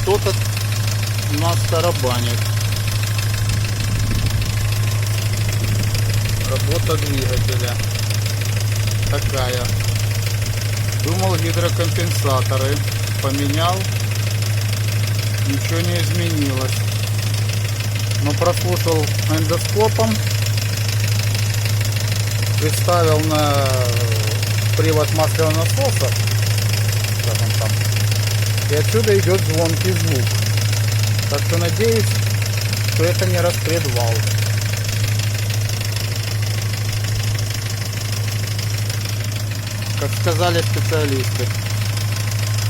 кто-то нас тарабанит. Работа двигателя такая. Думал, гидрокомпенсаторы поменял, ничего не изменилось. Но прослушал эндоскопом, приставил на привод масляного насоса, скажем там, и отсюда идет звонкий звук. Так что надеюсь, что это не распредвал. Как сказали специалисты.